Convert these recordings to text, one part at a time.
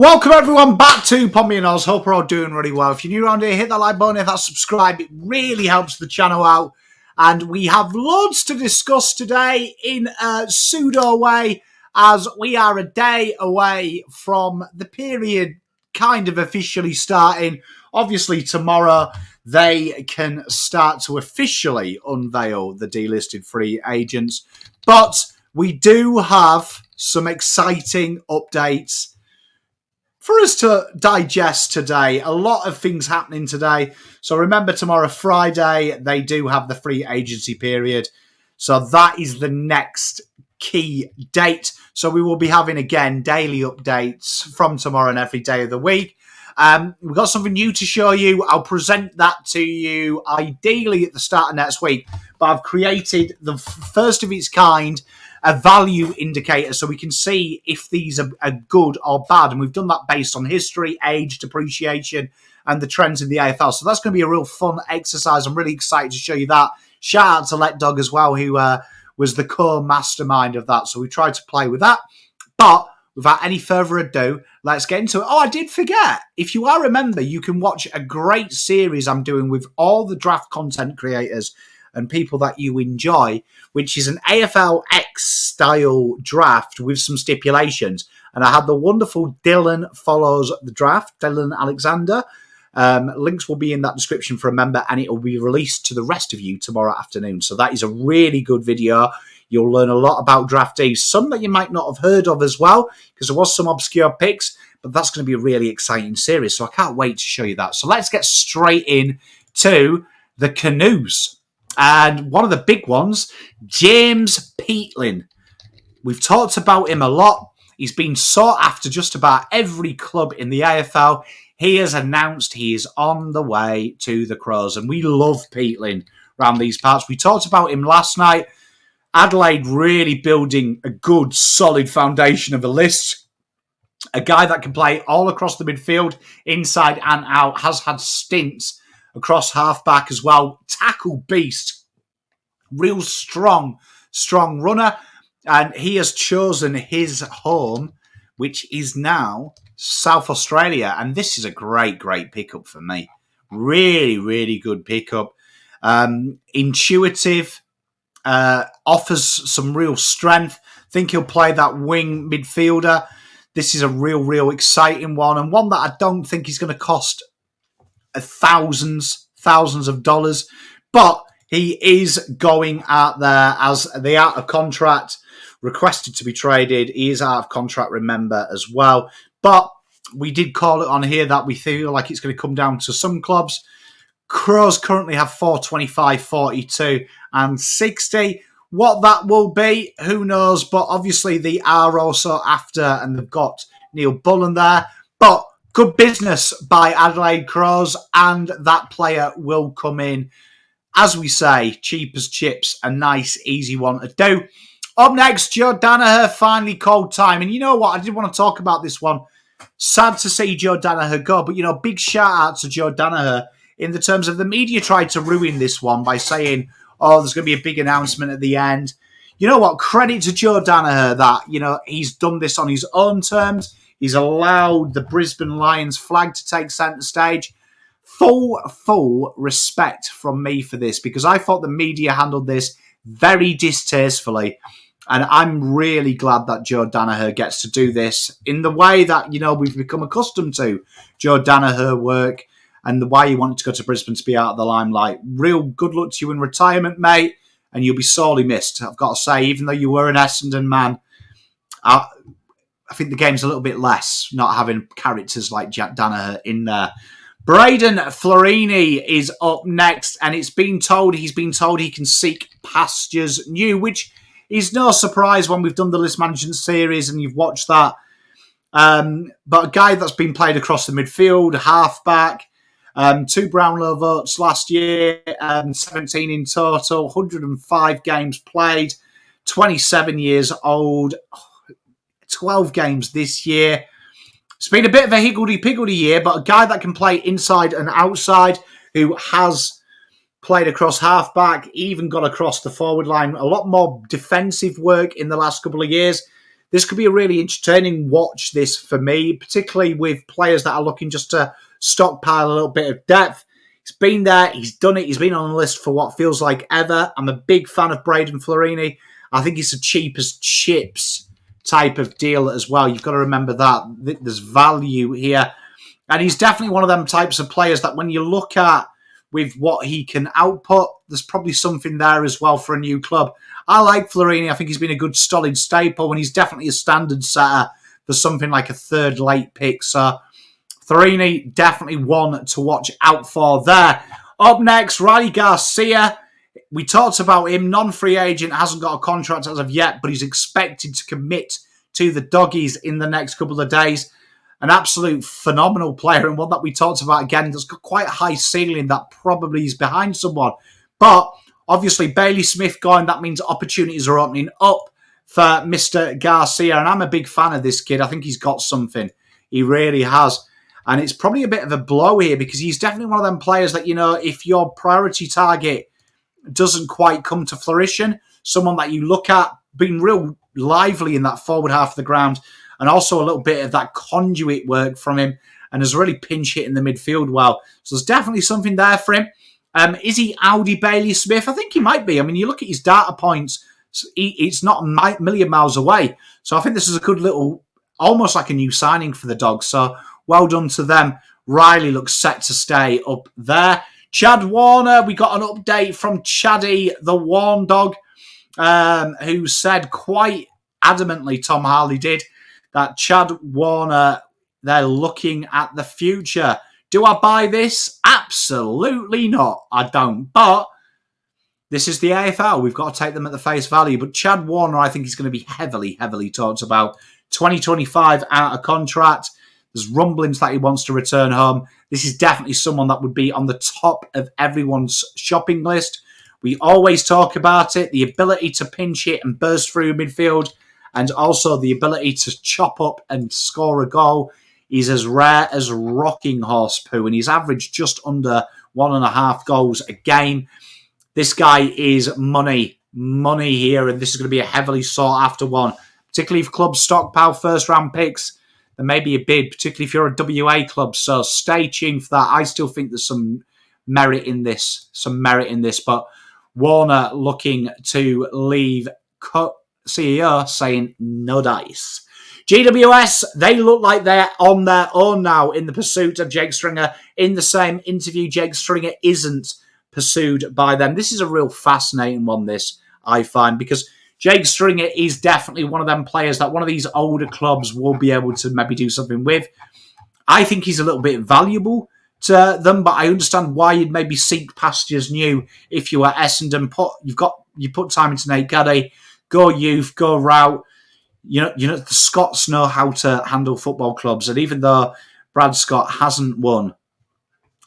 Welcome everyone back to Pommy and Oz. Hope we're all doing really well. If you're new around here, hit that like button, hit that subscribe. It really helps the channel out. And we have loads to discuss today in a pseudo way, as we are a day away from the period kind of officially starting. Obviously tomorrow they can start to officially unveil the delisted free agents. But we do have some exciting updates for us to digest today. A lot of things happening today. So remember, tomorrow, Friday, they do have the free agency period. So that is the next key date. So we will be having, again, daily updates from tomorrow and every day of the week. We've got something new to show you. I'll present that to you ideally at the start of next week. But I've created the first of its kind, a value indicator, so we can see if these are good or bad. And we've done that based on history, age, depreciation, and the trends in the AFL. So that's going to be a real fun exercise. I'm really excited to show you that. Shout out to Let Dog as well, who was the core mastermind of that. So we tried to play with that. But without any further ado, let's get into it. Oh, I did forget. If you are remember, you can watch a great series I'm doing with all the draft content creators and people that you enjoy, which is an AFL X-style draft with some stipulations. And I had the wonderful Dylan Follows the Draft, Dylan Alexander. Links will be in that description for a member, and it will be released to the rest of you tomorrow afternoon. So that is a really good video. You'll learn a lot about draftees, some that you might not have heard of as well, because there was some obscure picks, but that's going to be a really exciting series. So I can't wait to show you that. So let's get straight in to the canoes. And one of the big ones, James Peatling. We've talked about him a lot. He's been sought after just about every club in the AFL. He has announced he is on the way to the Crows. And we love Peatling around these parts. We talked about him last night. Adelaide really building a good, solid foundation of a list. A guy that can play all across the midfield, inside and out, has had stints across halfback as well. Tackle beast. Real strong runner. And he has chosen his home, which is now South Australia. And this is a great pickup for me. Really, really good pickup. Intuitive. Offers some real strength. Think he'll play that wing midfielder. This is a real exciting one. And one that I don't think is going to cost thousands of dollars, but he is going out there as the out of contract, requested to be traded. He is out of contract, remember, as well. But we did call it on here that we feel like it's going to come down to some clubs. Crows currently have 425, 42 and 60. What that will be, who knows? But obviously they are also after, and they've got Neil Bullen there. But good business by Adelaide Crows, and that player will come in, as we say, cheap as chips, a nice, easy one to do. Up next, Joe Danaher finally called time. And you know what? I did want to talk about this one. Sad to see Joe Danaher go, but, you know, big shout out to Joe Danaher in the terms of the media tried to ruin this one by saying, oh, there's going to be a big announcement at the end. You know what? Credit to Joe Danaher that, you know, he's done this on his own terms. He's allowed the Brisbane Lions flag to take centre stage. Full respect from me for this, because I thought the media handled this very distastefully. And I'm really glad that Joe Danaher gets to do this in the way that, you know, we've become accustomed to Joe Danaher work, and the way he wanted to go to Brisbane to be out of the limelight. Real good luck to you in retirement, mate, and you'll be sorely missed. I've got to say, even though you were an Essendon man, I think the game's a little bit less not having characters like Jack Danaher in there. Braden Florini is up next, and he's been told he can seek pastures new, which is no surprise when we've done the list management series and you've watched that. But a guy that's been played across the midfield, halfback, 2 Brownlow votes last year, 17 in total, 105 games played, 27 years old, 12 games this year. It's been a bit of a higgledy-piggledy year, but a guy that can play inside and outside, who has played across halfback, even got across the forward line. A lot more defensive work in the last couple of years. this could be a really entertaining watch, this, for me, particularly with players that are looking just to stockpile a little bit of depth. He's been there, he's done it, he's been on the list for what feels like ever. I'm a big fan of Braden Florini. I think it's a cheap as chips type of deal as well. You've got to remember that. There's value here. And he's definitely one of them types of players that when you look at with what he can output, there's probably something there as well for a new club. I like Florini. I think he's been a good solid staple, and he's definitely a standard setter for something like a third late pick. So Florini, definitely one to watch out for there. Up next, Riley Garcia. We talked about him. Non-free agent, hasn't got a contract as of yet, but he's expected to commit to the Doggies in the next couple of days. An absolute phenomenal player, and one that we talked about again that's got quite a high ceiling that probably is behind someone. But obviously, Bailey Smith going, that means opportunities are opening up for Mr. Garcia, and I'm a big fan of this kid. I think he's got something. He really has. And it's probably a bit of a blow here because he's definitely one of them players that, you know, if your priority target doesn't quite come to fruition, someone that you look at being real lively in that forward half of the ground, and also a little bit of that conduit work from him, and has really pinch hit in the midfield well. So there's definitely something there for him. Is he Audi Bailey Smith? I think he might be. I mean, you look at his data points, it's not a million miles away. So I think this is a good little, almost like a new signing for the Dogs. So well done to them. Riley looks set to stay up there. Chad Warner, we got an update from Chaddy, the Warn Dog, who said quite adamantly, Tom Harley did, that Chad Warner, they're looking at the future. Do I buy this? Absolutely not. I don't. But this is the AFL. We've got to take them at the face value. But Chad Warner, I think, is going to be heavily, heavily talked about. 2025 out of contract. There's rumblings that he wants to return home. This is definitely someone that would be on the top of everyone's shopping list. We always talk about it. The ability to pinch it and burst through midfield, and also the ability to chop up and score a goal. He's as rare as rocking horse poo, and he's averaged just under 1.5 goals a game. This guy is money here, and this is going to be a heavily sought after one, particularly if clubs stockpile first round picks. There may be a bid, particularly if you're a WA club. So stay tuned for that. I still think there's some merit in this, but Warner looking to leave. CEO saying no dice. GWS, they look like they're on their own now in the pursuit of Jake Stringer. In the same interview, Jake Stringer isn't pursued by them. This is a real fascinating one, this, I find, because Jake Stringer is definitely one of them players that one of these older clubs will be able to maybe do something with. I think he's a little bit valuable to them, but I understand why you'd maybe seek pastures new if you are Essendon. You put time into Nate Gaddy. Go youth, go route. You know, the Scots know how to handle football clubs, and even though Brad Scott hasn't won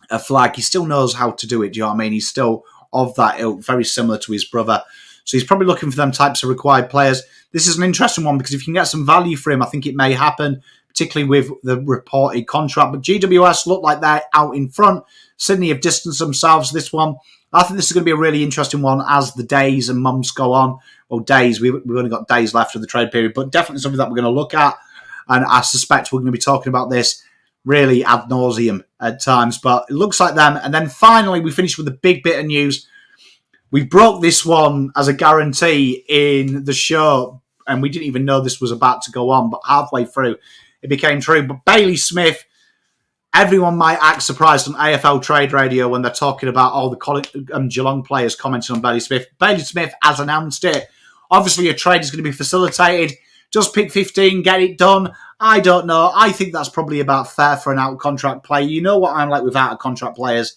a flag, he still knows how to do it. Do you know what I mean? He's still of that ilk, very similar to his brother. So he's probably looking for them types of required players. This is an interesting one because if you can get some value for him, I think it may happen, particularly with the reported contract. But GWS look like they're out in front. Sydney have distanced themselves this one. I think this is going to be a really interesting one as the days and months go on. Well, days, we've only got days left of the trade period, but definitely something that we're going to look at. And I suspect we're going to be talking about this really ad nauseum at times, but it looks like them. And then finally, we finish with a big bit of news. We broke this one as a guarantee in the show, and we didn't even know this was about to go on, but halfway through, it became true. But Bailey Smith, everyone might act surprised on AFL Trade Radio when they're talking about all the Geelong players commenting on Bailey Smith. Bailey Smith has announced it. Obviously, a trade is going to be facilitated. Just pick 15, get it done. I don't know. I think that's probably about fair for an out-of-contract player. You know what I'm like with out-of-contract players.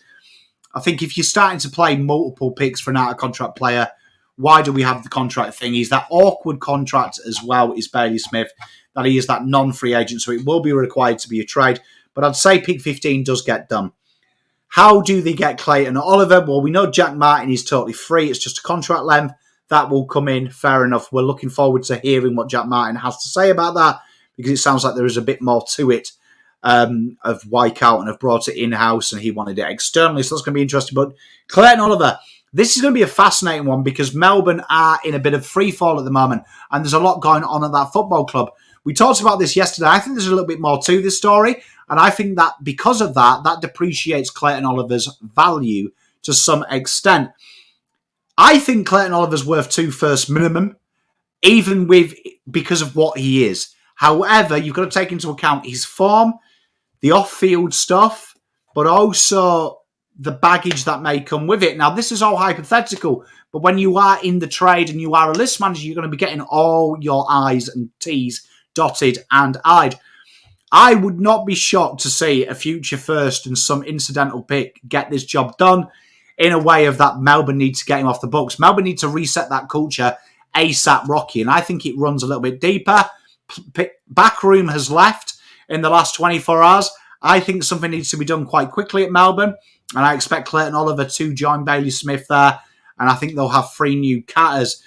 I think if you're starting to play multiple picks for an out-of-contract player, why do we have the contract thing? He's that awkward contract as well, is Bailey Smith, that he is that non-free agent, so it will be required to be a trade. But I'd say pick 15 does get done. How do they get Clayton Oliver? Well, we know Jack Martin is totally free. It's just a contract length. That will come in. Fair enough. We're looking forward to hearing what Jack Martin has to say about that because it sounds like there is a bit more to it of Wycout and have brought it in-house and he wanted it externally. So that's going to be interesting. But Clayton Oliver, This is going to be a fascinating one because Melbourne are in a bit of free fall at the moment, and there's a lot going on at that football club. We talked about this yesterday. I think there's a little bit more to this story, and I think that because of that, that depreciates Clayton Oliver's value to some extent. I think Clayton Oliver's worth 2 first minimum, even because of what he is. However, you've got to take into account his form, the off-field stuff, but also the baggage that may come with it. Now, this is all hypothetical, but when you are in the trade and you are a list manager, you're going to be getting all your I's and T's dotted and I'd. I would not be shocked to see a future first and some incidental pick get this job done in a way of that Melbourne need to get him off the books. Melbourne need to reset that culture ASAP Rocky, and I think it runs a little bit deeper. Backroom has left in the last 24 hours. I think something needs to be done quite quickly at Melbourne, and I expect Clayton Oliver to join Bailey Smith there, and I think they'll have 3 new catters.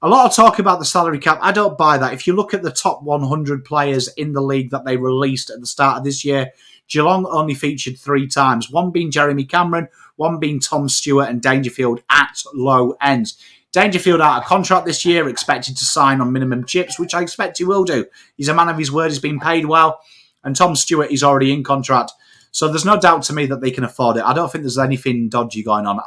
A lot of talk about the salary cap. I don't buy that. If you look at the top 100 players in the league that they released at the start of this year, Geelong only featured 3 times, one being Jeremy Cameron, one being Tom Stewart, and Dangerfield at low ends. Dangerfield out of contract this year, expected to sign on minimum chips, which I expect he will do. He's a man of his word, he's been paid well, and Tom Stewart is already in contract. So there's no doubt to me that they can afford it. I don't think there's anything dodgy going on.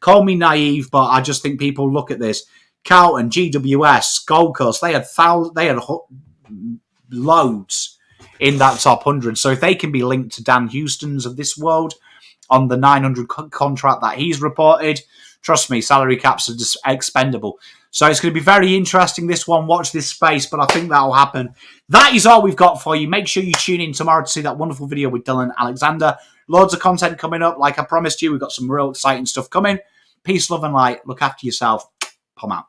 Call me naive, but I just think people look at this. Carlton, GWS, Gold Coast, they had loads in that top 100. So if they can be linked to Dan Houston's of this world on the 900 contract that he's reported, trust me, salary caps are just expendable. So it's going to be very interesting, this one. Watch this space, but I think that will happen. That is all we've got for you. Make sure you tune in tomorrow to see that wonderful video with Dylan Alexander. Loads of content coming up. Like I promised you, we've got some real exciting stuff coming. Peace, love, and light. Look after yourself. Pom out.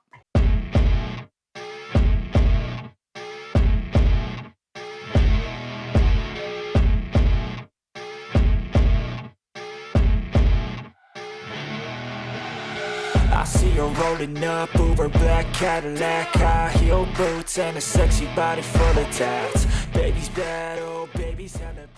I see her rolling up, Uber black Cadillac, high heel boots and a sexy body full of tats. Baby's bad, oh baby's hella bad.